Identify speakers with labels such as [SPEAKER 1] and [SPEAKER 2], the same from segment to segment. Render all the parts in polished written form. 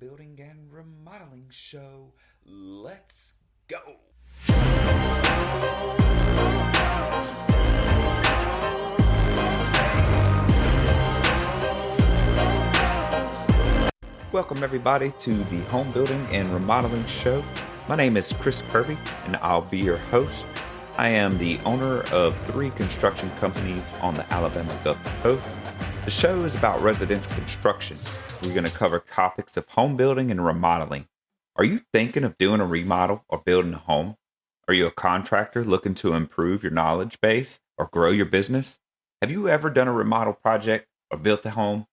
[SPEAKER 1] Building and Remodeling Show. Let's go! Welcome everybody to the Home Building and Remodeling Show. My name is Chris Kirby and I'll be your host. I am the owner of 3 construction companies on the Alabama Gulf Coast. The show is about residential construction. We're going to cover topics of home building and remodeling. Are you thinking of doing a remodel or building a home? Are you a contractor looking to improve your knowledge base or grow your business? Have you ever done a remodel project or built a home?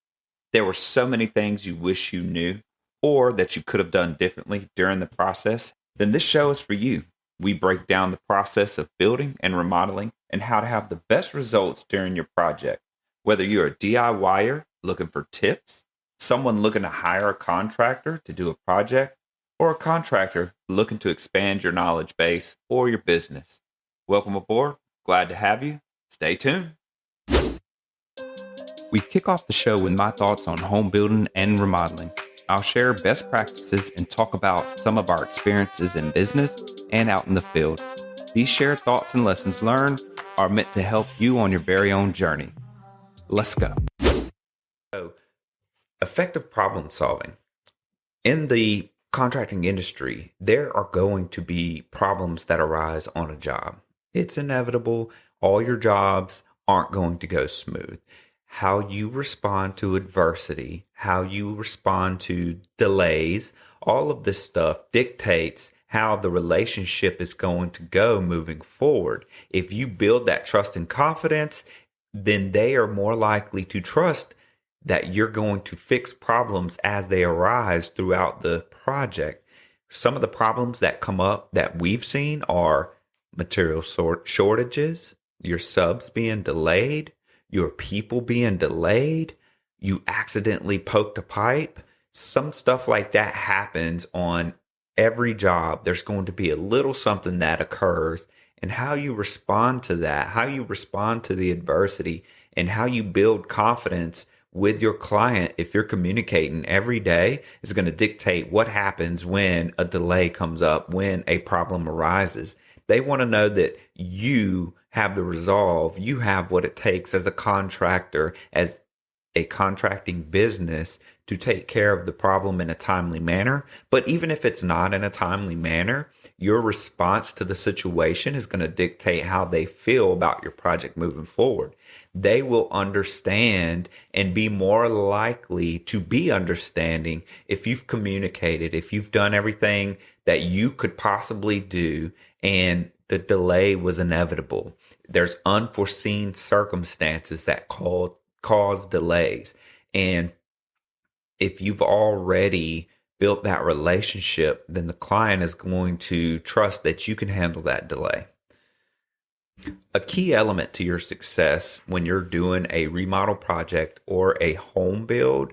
[SPEAKER 1] There were so many things you wish you knew or that you could have done differently during the process. Then this show is for you. We break down the process of building and remodeling and how to have the best results during your project. Whether you're a DIYer looking for tips, someone looking to hire a contractor to do a project, or a contractor looking to expand your knowledge base or your business. Welcome aboard. Glad to have you. Stay tuned. We kick off the show with my thoughts on home building and remodeling. I'll share best practices and talk about some of our experiences in business and out in the field. These shared thoughts and lessons learned are meant to help you on your very own journey. Let's go. So, effective problem solving. In the contracting industry, there are going to be problems that arise on a job. It's inevitable. All your jobs aren't going to go smooth. How you respond to adversity, how you respond to delays, all of this stuff dictates how the relationship is going to go moving forward. If you build that trust and confidence, then they are more likely to trust that you're going to fix problems as they arise throughout the project. Some of the problems that come up that we've seen are material shortages, your subs being delayed, your people being delayed, you accidentally poked a pipe. Some stuff like that happens on every job. There's going to be a little something that occurs, and how you respond to that, how you respond to the adversity, and how you build confidence with your client if you're communicating every day is going to dictate what happens when a delay comes up, when a problem arises. They want to know that you have the resolve, you have what it takes as a contractor, as a contracting business to take care of the problem in a timely manner. But even if it's not in a timely manner, your response to the situation is going to dictate how they feel about your project moving forward. They will understand and be more likely to be understanding if you've communicated, if you've done everything that you could possibly do and the delay was inevitable. There's unforeseen circumstances that cause delays. And if you've already built that relationship, then the client is going to trust that you can handle that delay. A key element to your success when you're doing a remodel project or a home build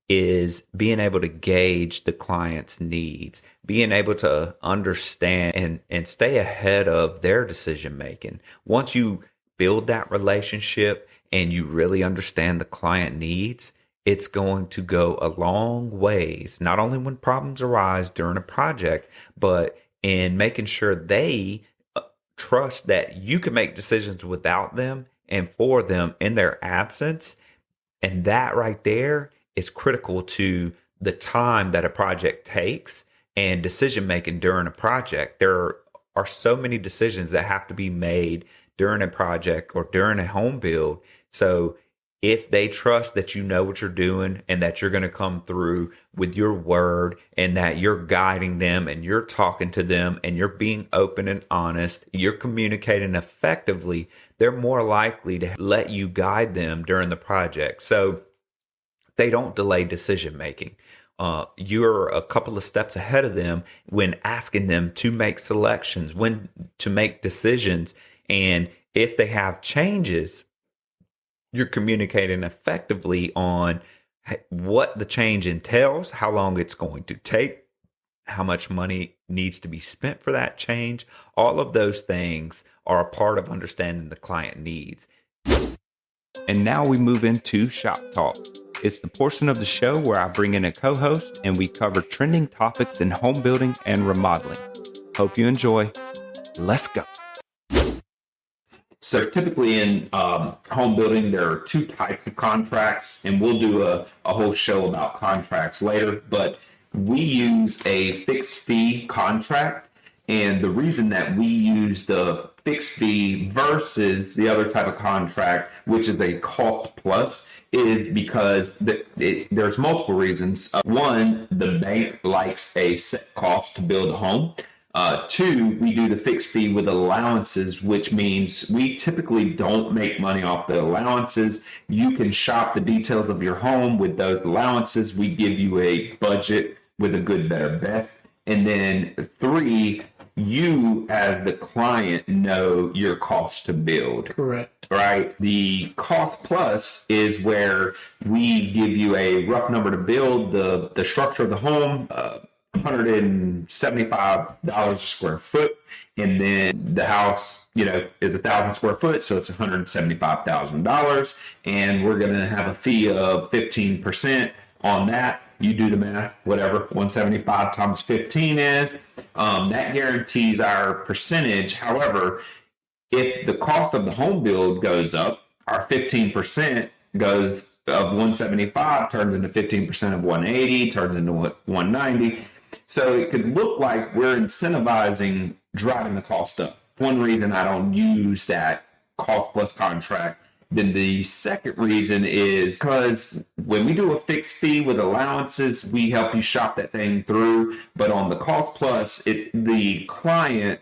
[SPEAKER 1] is being able to gauge the client's needs, being able to understand and stay ahead of their decision making. Once you build that relationship and you really understand the client needs, it's going to go a long ways, not only when problems arise during a project, but in making sure they trust that you can make decisions without them and for them in their absence. And that right there is critical to the time that a project takes and decision making during a project. There are so many decisions that have to be made during a project or during a home build. So if they trust that you know what you're doing and that you're going to come through with your word and that you're guiding them and you're talking to them and you're being open and honest, you're communicating effectively, they're more likely to let you guide them during the project. So they don't delay decision making. You're a couple of steps ahead of them when asking them to make selections, when to make decisions. And if they have changes, you're communicating effectively on what the change entails, how long it's going to take, how much money needs to be spent for that change. All of those things are a part of understanding the client needs. And now we move into Shop Talk. It's the portion of the show where I bring in a co-host and we cover trending topics in home building and remodeling. Hope you enjoy. Let's go. So typically in home building, there are two types of contracts, and we'll do a whole show about contracts later, but we use a fixed fee contract. And the reason that we use the fixed fee versus the other type of contract, which is a cost plus, is because there's multiple reasons. One, the bank likes a set cost to build a home. Two, we do the fixed fee with allowances, which means we typically don't make money off the allowances. You can shop the details of your home with those allowances. We give you a budget with a good, better, best. And then three, you as the client know your cost to build.
[SPEAKER 2] Correct.
[SPEAKER 1] Right? The cost plus is where we give you a rough number to build the structure of the home, $175 a square foot. And then the house, is 1,000 square foot, so it's $175,000. And we're going to have a fee of 15% on that. You do the math, whatever 175 times 15 is. That guarantees our percentage. However, if the cost of the home build goes up, our 15% goes of 175 turns into 15% of 180, turns into 190. So it could look like we're incentivizing driving the cost up. One reason I don't use that cost plus contract. Then the second reason is because when we do a fixed fee with allowances, we help you shop that thing through. But on the cost plus, the client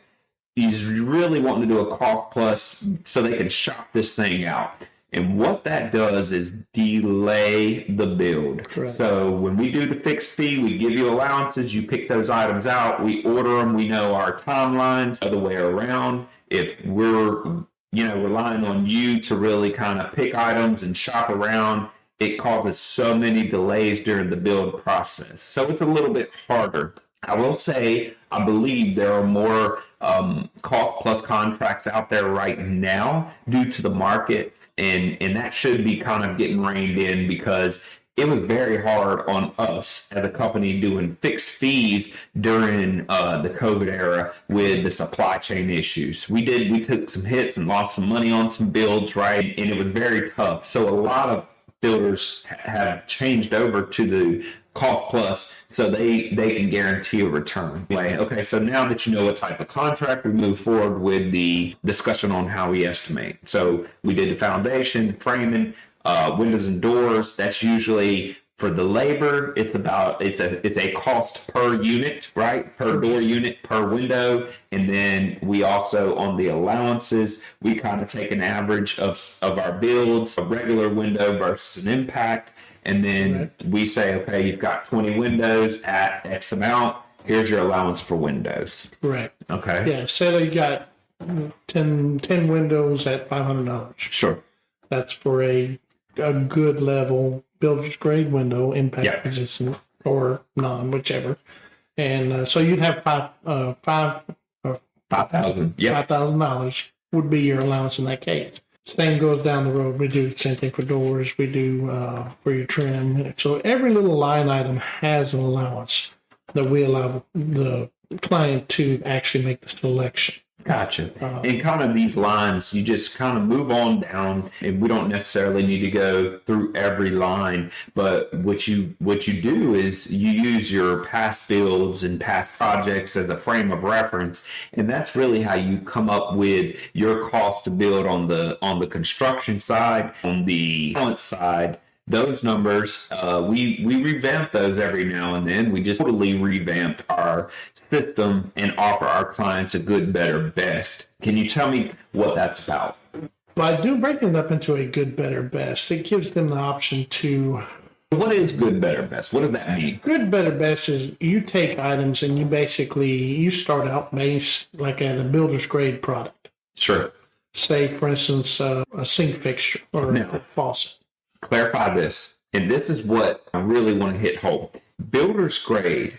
[SPEAKER 1] is really wanting to do a cost plus so they can shop this thing out. And what that does is delay the build.
[SPEAKER 2] Correct.
[SPEAKER 1] So when we do the fixed fee, we give you allowances, you pick those items out, we order them, we know our timelines, other way around. If we're relying on you to really kind of pick items and shop around, it causes so many delays during the build process. So it's a little bit harder. I will say, I believe there are more cost plus contracts out there right now due to the market. And that should be kind of getting reined in because it was very hard on us as a company doing fixed fees during the COVID era with the supply chain issues. We took some hits and lost some money on some builds, right? And it was very tough. So a lot of builders have changed over to the cost plus so they can guarantee a return. Okay, so now that you know what type of contract, we move forward with the discussion on how we estimate. So we did the foundation, framing, windows and doors. That's usually for the labor. It's a cost per unit, right? Per door unit, per window. And then we also, on the allowances, we kind of take an average of our builds, a regular window versus an impact. And then we say, okay, you've got 20 windows at X amount. Here's your allowance for windows.
[SPEAKER 2] Correct.
[SPEAKER 1] Okay.
[SPEAKER 2] Yeah. Say that you got 10 windows at $500.
[SPEAKER 1] Sure.
[SPEAKER 2] That's for a good level builder's grade window, impact resistant or non, whichever. And so you'd have $5,000. Yeah. $5,000 would be your allowance in that case. Same goes down the road. We do the same thing for doors. We do for your trim. So every little line item has an allowance that we allow the client to actually make the selection.
[SPEAKER 1] Gotcha. And kind of these lines, you just kind of move on down, and we don't necessarily need to go through every line. But what you do is you use your past builds and past projects as a frame of reference, and that's really how you come up with your cost to build on the construction side, on the talent side. Those numbers, we revamp those every now and then. We just totally revamped our system and offer our clients a good, better, best. Can you tell me what that's about?
[SPEAKER 2] By breaking it up into a good, better, best, it gives them the option to...
[SPEAKER 1] What is good, better, best? What does that mean?
[SPEAKER 2] Good, better, best is you take items and you start out base like at a builder's grade product.
[SPEAKER 1] Sure.
[SPEAKER 2] Say, for instance, a sink fixture or a faucet.
[SPEAKER 1] Clarify this, and this is what I really want to hit home. Builder's grade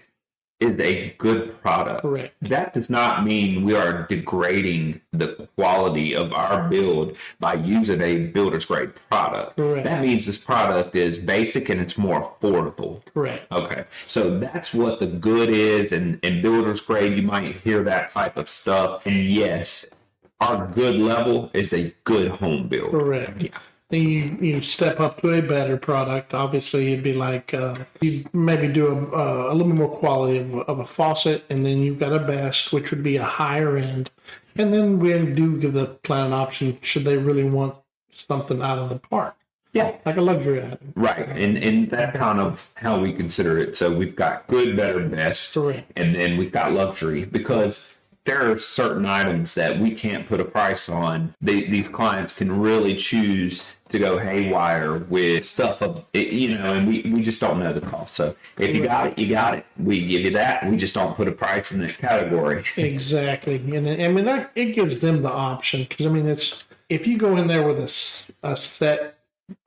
[SPEAKER 1] is a good product.
[SPEAKER 2] Correct.
[SPEAKER 1] That does not mean we are degrading the quality of our build by using a builder's grade product.
[SPEAKER 2] Correct.
[SPEAKER 1] That means this product is basic and it's more affordable.
[SPEAKER 2] Correct.
[SPEAKER 1] Okay. So that's what the good is. And in builder's grade, you might hear that type of stuff. And yes, our good level is a good home build.
[SPEAKER 2] Correct.
[SPEAKER 1] Yeah.
[SPEAKER 2] Then you step up to a better product. Obviously, it'd be like you maybe do a little bit more quality of a faucet, and then you've got a best, which would be a higher end. And then we do give the client an option should they really want something out of the park.
[SPEAKER 1] Yeah.
[SPEAKER 2] Like a luxury item.
[SPEAKER 1] Right. And that's kind of how we consider it. So we've got good, better, best.
[SPEAKER 2] Correct.
[SPEAKER 1] And then we've got luxury, because there are certain items that we can't put a price on. These clients can really choose to go haywire with stuff, and we just don't know the cost. So if you got it, you got it. We give you that. We just don't put a price in that category.
[SPEAKER 2] Exactly. And I mean, it gives them the option, because I mean, it's if you go in there with a set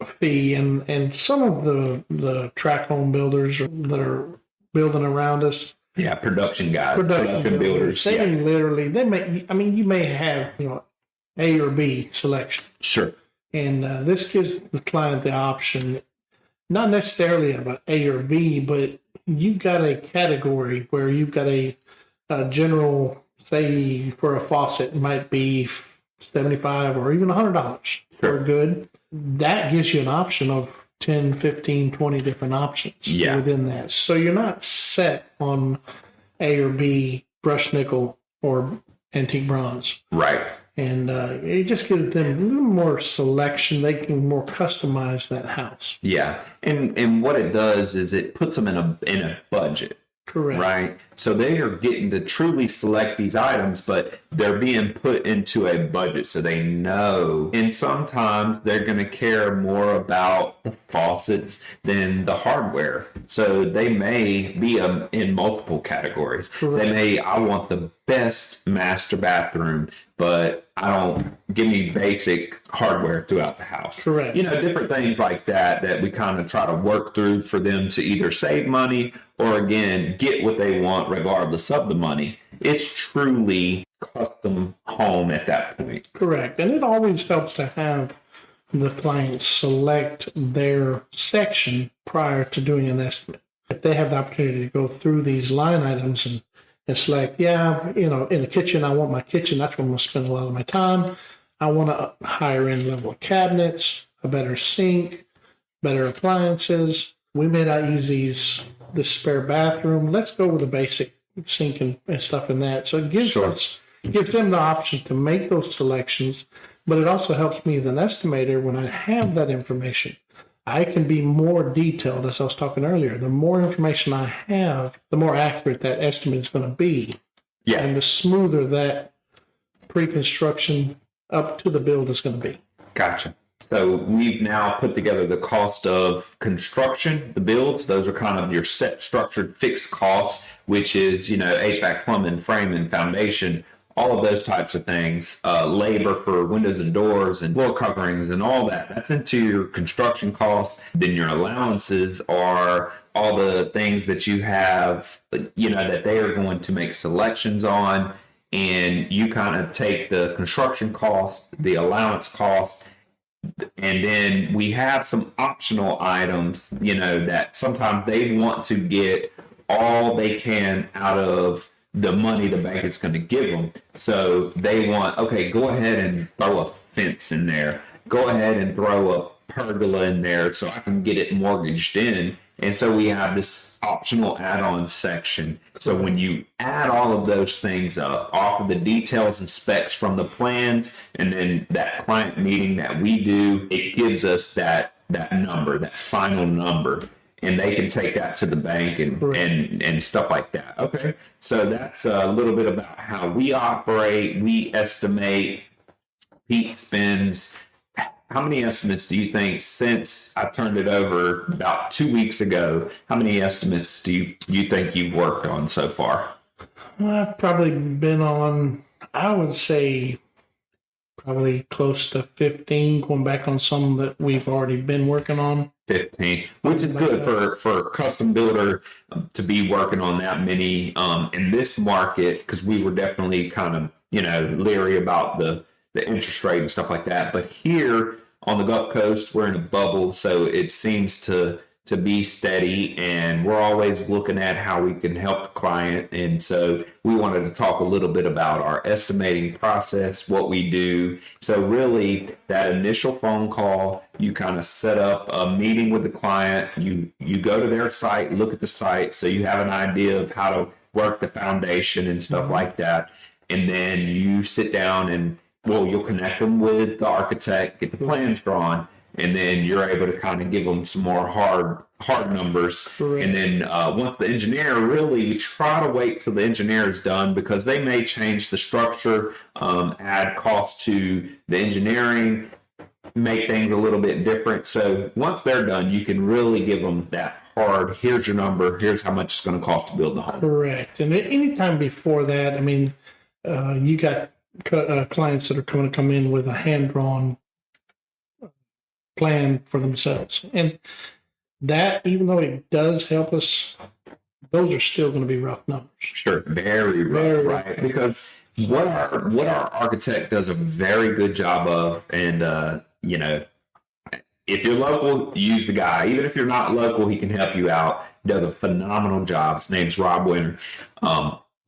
[SPEAKER 2] fee, and some of the track home builders that are building around us,
[SPEAKER 1] yeah, production guys, production builders.
[SPEAKER 2] They you may have, A or B selection.
[SPEAKER 1] Sure.
[SPEAKER 2] And this gives the client the option, not necessarily about A or B, but you've got a category where you've got a general, say for a faucet, it might be $75 or even $100 for good. That gives you an option of 10, 15, 20 different options within that. So you're not set on A or B, brushed nickel or antique bronze.
[SPEAKER 1] Right.
[SPEAKER 2] And it just gives them a little more selection. They can more customize that house.
[SPEAKER 1] Yeah. And what it does is it puts them in a budget.
[SPEAKER 2] Correct.
[SPEAKER 1] Right. So they are getting to truly select these items, but they're being put into a budget so they know. And sometimes they're going to care more about the faucets than the hardware. So they may be in multiple categories.
[SPEAKER 2] Correct.
[SPEAKER 1] I want the best master bathroom, but I don't give me basic hardware throughout the house.
[SPEAKER 2] Correct.
[SPEAKER 1] Different things like that we kind of try to work through for them to either save money or, again, get what they want regardless of the money. It's truly custom home at that point.
[SPEAKER 2] Correct. And it always helps to have the client select their section prior to doing an estimate. If they have the opportunity to go through these line items and select, in the kitchen, I want my kitchen. That's where I'm going to spend a lot of my time. I want a higher end level of cabinets, a better sink, better appliances. We may not use this spare bathroom. Let's go with a basic sink and stuff in that. So it gives them the option to make those selections, but it also helps me as an estimator when I have that information. I can be more detailed, as I was talking earlier. The more information I have, the more accurate that estimate is going to be.
[SPEAKER 1] Yeah.
[SPEAKER 2] And the smoother that pre-construction up to the build is going to be.
[SPEAKER 1] Gotcha. So we've now put together the cost of construction, the builds. Those are kind of your set, structured, fixed costs, which is, HVAC, plumbing, framing, foundation, all of those types of things, labor for windows and doors and floor coverings and all that. That's into your construction costs. Then your allowances are all the things that you have, that they are going to make selections on. And you kind of take the construction cost, the allowance cost, and then we have some optional items, that sometimes they want to get all they can out of the money the bank is going to give them. So they want, okay, go ahead and throw a fence in there. Go ahead and throw a pergola in there so I can get it mortgaged in. And so we have this optional add-on section. So when you add all of those things up, off of the details and specs from the plans, and then that client meeting that we do, it gives us that number, that final number. And they can take that to the bank and stuff like that. Okay. So that's a little bit about how we operate. We estimate. Pete spends. How many estimates do you think, since I turned it over about 2 weeks ago, how many estimates do you think you've worked on so far?
[SPEAKER 2] I've probably been on, I would say, probably close to 15, going back on some that we've already been working on.
[SPEAKER 1] 15, which is good for a custom builder to be working on that many in this market, because we were definitely kind of, leery about the interest rate and stuff like that. But here on the Gulf Coast, we're in a bubble, so it seems to be steady, and we're always looking at how we can help the client. And so we wanted to talk a little bit about our estimating process, what we do. So really, that initial phone call, you kind of set up a meeting with the client. You go to their site, look at the site, so you have an idea of how to work the foundation and stuff like that. And then you sit down and, you'll connect them with the architect, get the plans drawn, and then you're able to kind of give them some more hard numbers. Correct. And then once the engineer, really, you try to wait till the engineer is done, because they may change the structure, add cost to the engineering, make things a little bit different. So once they're done, you can really give them that hard, here's your number, here's how much it's going to cost to build the home.
[SPEAKER 2] Correct. And anytime before that, I mean, you got clients that are going to come in with a hand-drawn plan for themselves. And that, even though it does help us, those are still going to be rough numbers.
[SPEAKER 1] Sure, very rough, right? Because what our architect does a very good job of, and if you're local, use the guy. Even if you're not local, he can help you out. He does a phenomenal job. His name's Rob Winter.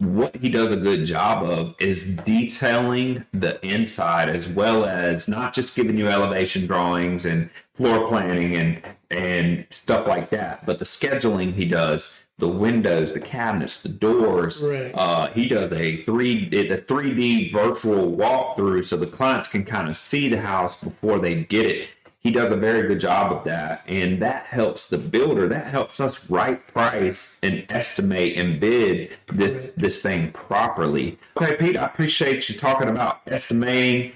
[SPEAKER 1] What he does a good job of is detailing the inside, as well as not just giving you elevation drawings and floor planning and stuff like that, but the scheduling he does, the windows, the cabinets, the doors. Right. He does a 3D virtual walkthrough, so the clients can kind of see the house before they get it. He does a very good job of that, and that helps the builder. That helps us right price and estimate and bid this thing properly. Okay, Pete, I appreciate you talking about estimating.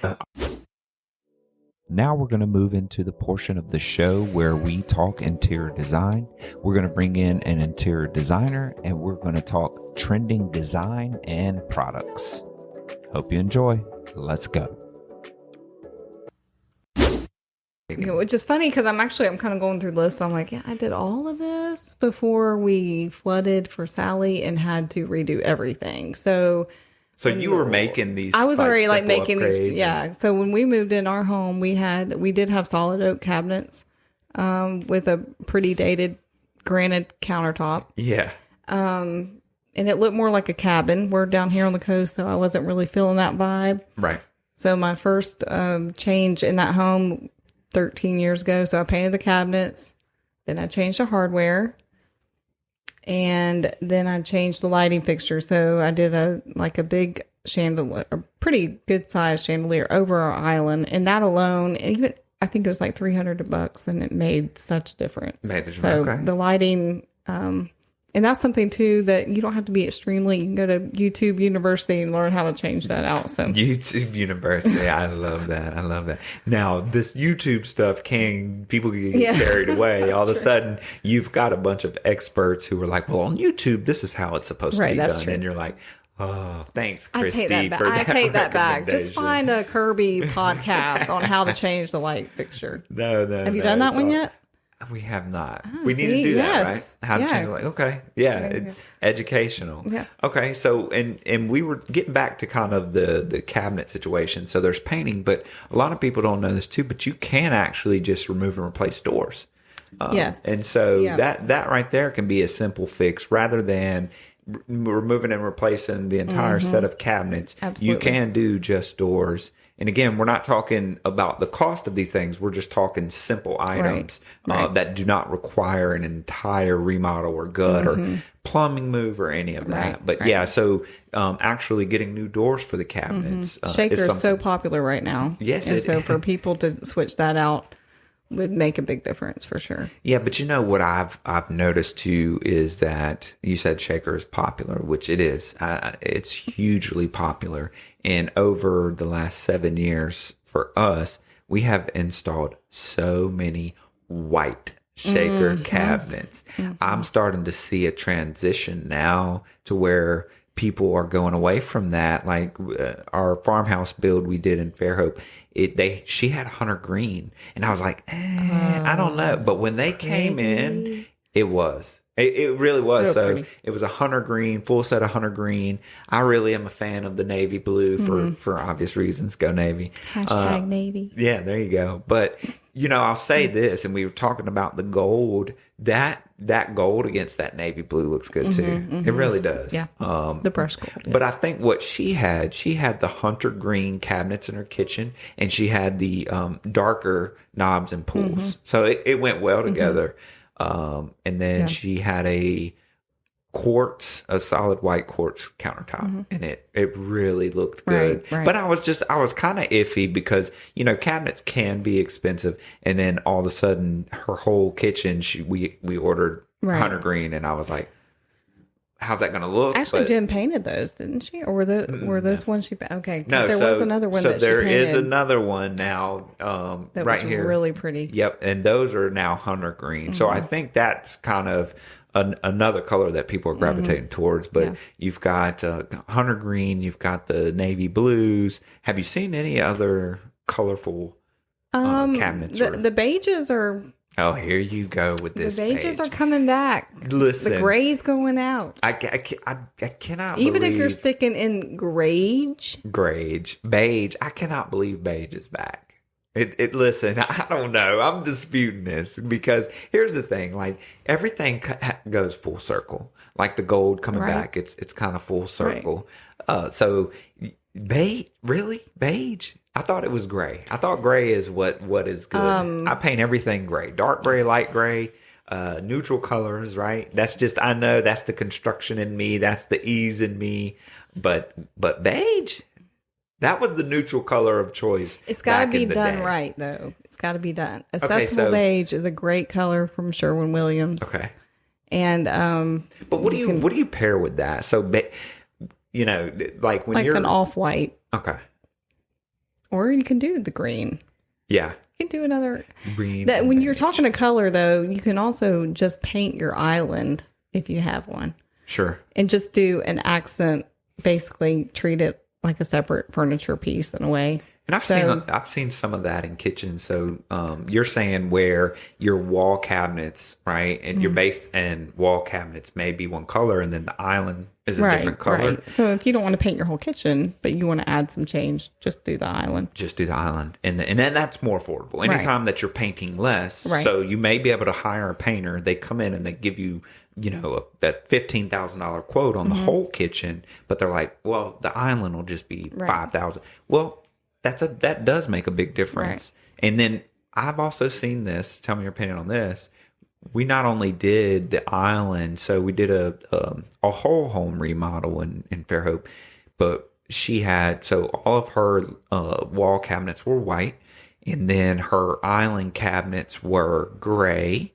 [SPEAKER 3] Now we're going to move into the portion of the show where we talk interior design. We're going to bring in an interior designer, and we're going to talk trending design and products. Hope you enjoy. Let's go.
[SPEAKER 4] Which is funny, because I'm kind of going through the list. I'm like, yeah, I did all of this before we flooded for Sally and had to redo everything. So
[SPEAKER 1] you were making these.
[SPEAKER 4] I was already making these. Yeah. So when we moved in our home, we did have solid oak cabinets, with a pretty dated granite countertop.
[SPEAKER 1] Yeah.
[SPEAKER 4] And it looked more like a cabin. We're down here on the coast, so I wasn't really feeling that vibe.
[SPEAKER 1] Right.
[SPEAKER 4] So my first change in that home 13 years ago. So I painted the cabinets, then I changed the hardware, and then I changed the lighting fixture. So I did a big chandelier, a pretty good sized chandelier over our island, and that alone, even I think it was like $300, and it made such a difference. The lighting, and that's something too that you don't have to be extremely. You can go to YouTube University and learn how to change that out. So
[SPEAKER 1] YouTube University, I love that. Now this YouTube stuff people can get carried away. All of a sudden, you've got a bunch of experts who are like, "Well, on YouTube, this is how it's supposed to be done," true. And you're like, "Oh, thanks, Christie."
[SPEAKER 4] I take that back. Just find a Kirby podcast on how to change the light fixture.
[SPEAKER 1] No.
[SPEAKER 4] Have you done that one yet?
[SPEAKER 1] We have not. We need to do that, right? How to change, okay. Yeah. Educational. Yeah. Okay. So, and we were getting back to kind of the cabinet situation. So there's painting, but a lot of people don't know this too, but you can actually just remove and replace doors.
[SPEAKER 4] Yes.
[SPEAKER 1] And so that right there can be a simple fix rather than removing and replacing the entire set of cabinets.
[SPEAKER 4] Absolutely.
[SPEAKER 1] You can do just doors. And again, we're not talking about the cost of these things. We're just talking simple items that do not require an entire remodel or gut or plumbing move or any of that. But so actually getting new doors for the cabinets.
[SPEAKER 4] Shaker is so popular right now.
[SPEAKER 1] Yes.
[SPEAKER 4] And so for people to switch that out would make a big difference for sure.
[SPEAKER 1] Yeah, but you know what I've noticed too is that you said shaker is popular, which it is. It's hugely popular. And over the last 7 years for us, we have installed so many white shaker cabinets. I'm starting to see a transition now to where
[SPEAKER 3] people are going away from that. Like our farmhouse build we did in Fairhope, she had hunter green, and I was like, I don't know. But when they came in, it was. It really was. So it was a hunter green, full set of hunter green. I really am a fan of the navy blue for obvious reasons. Go Navy.
[SPEAKER 4] Hashtag Navy.
[SPEAKER 3] Yeah, there you go. But, I'll say this, and we were talking about the gold. That gold against that navy blue looks good too. It really does.
[SPEAKER 4] Yeah. The brush gold.
[SPEAKER 3] But I think what she had the hunter green cabinets in her kitchen, and she had the darker knobs and pulls. So it went well together. And then she had a solid white quartz countertop, and it really looked good.
[SPEAKER 4] Right.
[SPEAKER 3] But I was kind of iffy because, cabinets can be expensive. And then all of a sudden her whole kitchen, we ordered hunter green, and I was like, how's that going to look?
[SPEAKER 4] Actually, Jen painted those, didn't she? Or were those ones she? Okay,
[SPEAKER 3] no.
[SPEAKER 4] There was another one.
[SPEAKER 3] So
[SPEAKER 4] that she
[SPEAKER 3] there
[SPEAKER 4] painted
[SPEAKER 3] is another one now.
[SPEAKER 4] That
[SPEAKER 3] right
[SPEAKER 4] was
[SPEAKER 3] here,
[SPEAKER 4] really pretty.
[SPEAKER 3] Yep, and those are now hunter green. So I think that's kind of another color that people are gravitating towards. But you've got hunter green. You've got the navy blues. Have you seen any other colorful cabinets?
[SPEAKER 4] The beiges are.
[SPEAKER 3] Oh, here you go with this.
[SPEAKER 4] The beiges
[SPEAKER 3] beige.
[SPEAKER 4] are coming back.
[SPEAKER 3] Listen,
[SPEAKER 4] the gray's going out.
[SPEAKER 3] I cannot
[SPEAKER 4] Even
[SPEAKER 3] believe
[SPEAKER 4] if you're sticking in beige.
[SPEAKER 3] Beige. I cannot believe beige is back. Listen, I don't know. I'm disputing this because here's the thing: like everything goes full circle. Like the gold coming back, it's kind of full circle. Right. So beige, really beige. I thought it was gray. I thought gray is what is good. I paint everything gray, dark gray, light gray, neutral colors. Right? That's just I know that's the construction in me. That's the ease in me. But beige. That was the neutral color of choice.
[SPEAKER 4] It's got to be done right, though. It's got to be done. Accessible beige is a great color from Sherwin-Williams.
[SPEAKER 3] Okay.
[SPEAKER 4] And
[SPEAKER 3] but what do you pair with that? So, like when you're
[SPEAKER 4] an off-white.
[SPEAKER 3] Okay.
[SPEAKER 4] Or you can do the green.
[SPEAKER 3] Yeah.
[SPEAKER 4] You can do another
[SPEAKER 3] green.
[SPEAKER 4] When you're talking to color, though, you can also just paint your island if you have one.
[SPEAKER 3] Sure.
[SPEAKER 4] And just do an accent. Basically, treat it like a separate furniture piece in a way.
[SPEAKER 3] And I've seen some of that in kitchens. So you're saying where your wall cabinets, right, and your base and wall cabinets may be one color, and then the island is a different color. Right.
[SPEAKER 4] So if you don't want to paint your whole kitchen, but you want to add some change, just do the island. And then that's more affordable. Anytime that you're painting less, so you may be able to hire a painter. They come in and they give you, that $15,000 quote on the whole kitchen, but they're like, well, the island will just be $5,000. Well, that does make a big difference. Right. And then I've also seen this. Tell me your opinion on this. We not only did the island, so we did a whole home remodel in Fairhope, but she had, so all of her wall cabinets were white, and then her island cabinets were gray,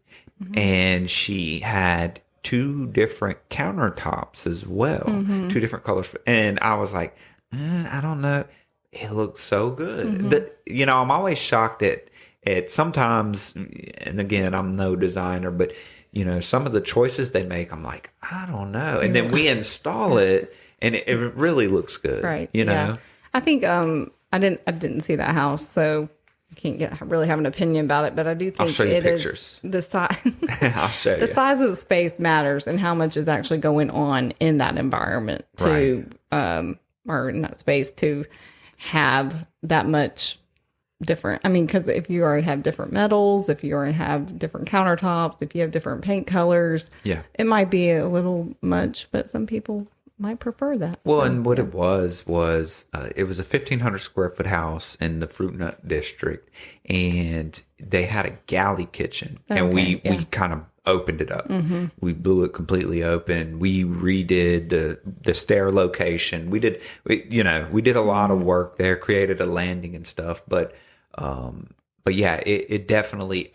[SPEAKER 4] and she had 2 different countertops as well, 2 different colors. And I was like, I don't know. It looks so good. I'm always shocked at sometimes, and again, I'm no designer, but some of the choices they make, I'm like, I don't know. And then we install it, and it really looks good. Right. Yeah. I think I didn't see that house, so I can't really have an opinion about it. But I do think
[SPEAKER 3] I'll show you pictures.
[SPEAKER 4] The size.
[SPEAKER 3] I'll show you.
[SPEAKER 4] The size of the space matters, and how much is actually going on in that environment or in that space to have that much different. I mean, because if you already have different metals, if you already have different countertops, if you have different paint colors, it might be a little much, but some people might prefer that.
[SPEAKER 3] Well, and what it was it was a 1,500 square foot house in the Fruit Nut District, and they had a galley kitchen, and we kind of opened it up. We blew it completely open. We redid the stair location. We did a lot of work there, created a landing and stuff. But yeah, it definitely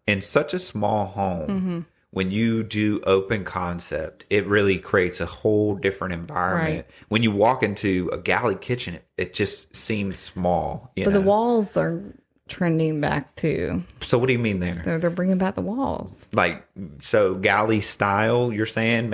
[SPEAKER 3] in such a small home. When you do open concept, it really creates a whole different environment. Right. When you walk into a galley kitchen, it just seems small. But
[SPEAKER 4] the walls are trending back too.
[SPEAKER 3] So what do you mean there?
[SPEAKER 4] They're bringing back the walls.
[SPEAKER 3] Like, so galley style, you're saying?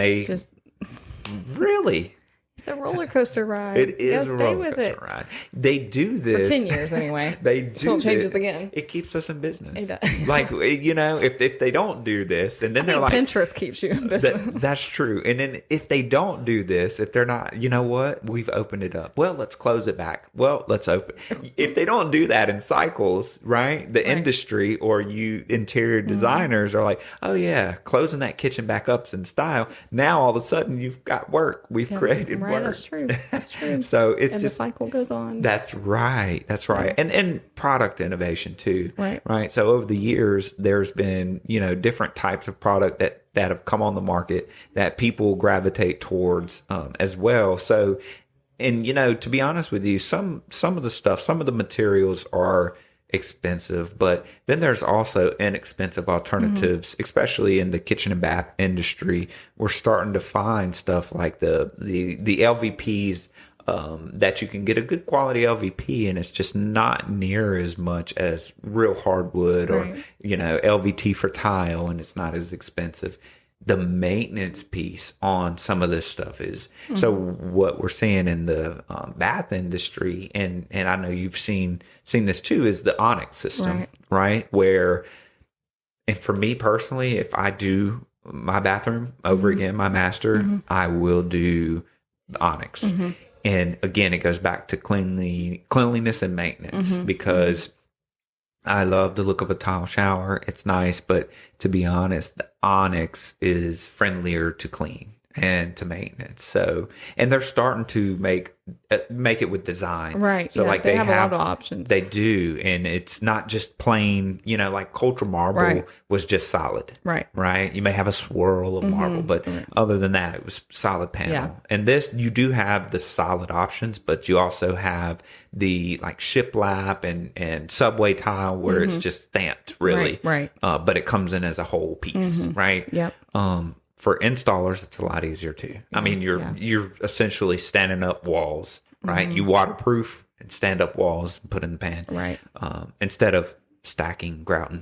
[SPEAKER 3] Really?
[SPEAKER 4] It's a roller coaster ride.
[SPEAKER 1] It is
[SPEAKER 4] Gotta
[SPEAKER 1] a
[SPEAKER 4] stay
[SPEAKER 1] roller
[SPEAKER 4] with
[SPEAKER 1] coaster
[SPEAKER 4] it.
[SPEAKER 1] ride. They do this
[SPEAKER 4] For 10 years anyway.
[SPEAKER 1] They do
[SPEAKER 4] Until it changes
[SPEAKER 1] this.
[SPEAKER 4] again.
[SPEAKER 1] It keeps us in business.
[SPEAKER 4] It does.
[SPEAKER 1] Like, you know, if they don't do this, and then
[SPEAKER 4] I
[SPEAKER 1] they're
[SPEAKER 4] think
[SPEAKER 1] like,
[SPEAKER 4] Pinterest keeps you in business.
[SPEAKER 1] that's true. And then if they don't do this, if they're not, you know what, we've opened it up. Well, let's close it back. Well, let's open. If they don't do that in cycles, right? The industry or you interior designers are like, oh yeah, closing that kitchen back up in style. Now all of a sudden you've got work. We've created work.
[SPEAKER 4] That's true. That's true.
[SPEAKER 1] So it's
[SPEAKER 4] and
[SPEAKER 1] just
[SPEAKER 4] the cycle goes on.
[SPEAKER 1] That's right. That's right. And product innovation too.
[SPEAKER 4] Right.
[SPEAKER 1] Right. So over the years, there's been, you know, different types of product that have come on the market that people gravitate towards as well. So, and you know, to be honest with you, some of the stuff, some of the materials are expensive, but then there's also inexpensive alternatives, especially in the kitchen and bath industry. We're starting to find stuff like the LVPs that you can get a good quality LVP, and it's just not near as much as real hardwood or, you know, LVT for tile, and it's not as expensive. The maintenance piece on some of this stuff is so what we're seeing in the bath industry, and I know you've seen this too, is the Onyx system, right? Where, and for me personally, if I do my bathroom over again, my master, I will do the Onyx. And again, it goes back to cleanliness and maintenance because I love the look of a tile shower. It's nice, but to be honest, the Onyx is friendlier to clean and to maintenance. So, and they're starting to make it with design.
[SPEAKER 4] Right.
[SPEAKER 1] So like they have
[SPEAKER 4] a lot of options.
[SPEAKER 1] They do. And it's not just plain, you know, like culture marble was just solid.
[SPEAKER 4] Right.
[SPEAKER 1] Right. You may have a swirl of marble, but other than that, it was solid panel.
[SPEAKER 4] Yeah.
[SPEAKER 1] And this, you do have the solid options, but you also have the like shiplap and subway tile where it's just stamped really.
[SPEAKER 4] Right.
[SPEAKER 1] But it comes in as a whole piece. Right.
[SPEAKER 4] Yep.
[SPEAKER 1] For installers, it's a lot easier too. I mean, you're essentially standing up walls, right? You waterproof and stand up walls and put in the pan,
[SPEAKER 4] Right.
[SPEAKER 1] Instead of stacking, grouting,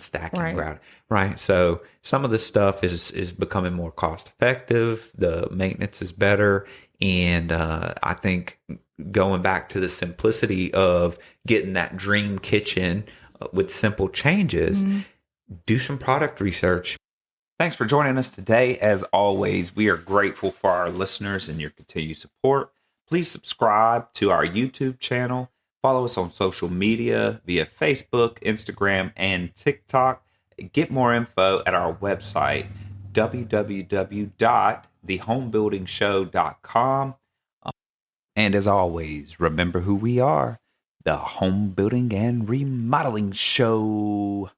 [SPEAKER 1] right? So some of this stuff is becoming more cost effective. The maintenance is better, and I think going back to the simplicity of getting that dream kitchen with simple changes, do some product research. Thanks for joining us today. As always, we are grateful for our listeners and your continued support. Please subscribe to our YouTube channel. Follow us on social media via Facebook, Instagram, and TikTok. Get more info at our website, www.thehomebuildingshow.com. And as always, remember who we are, the Home Building and Remodeling Show.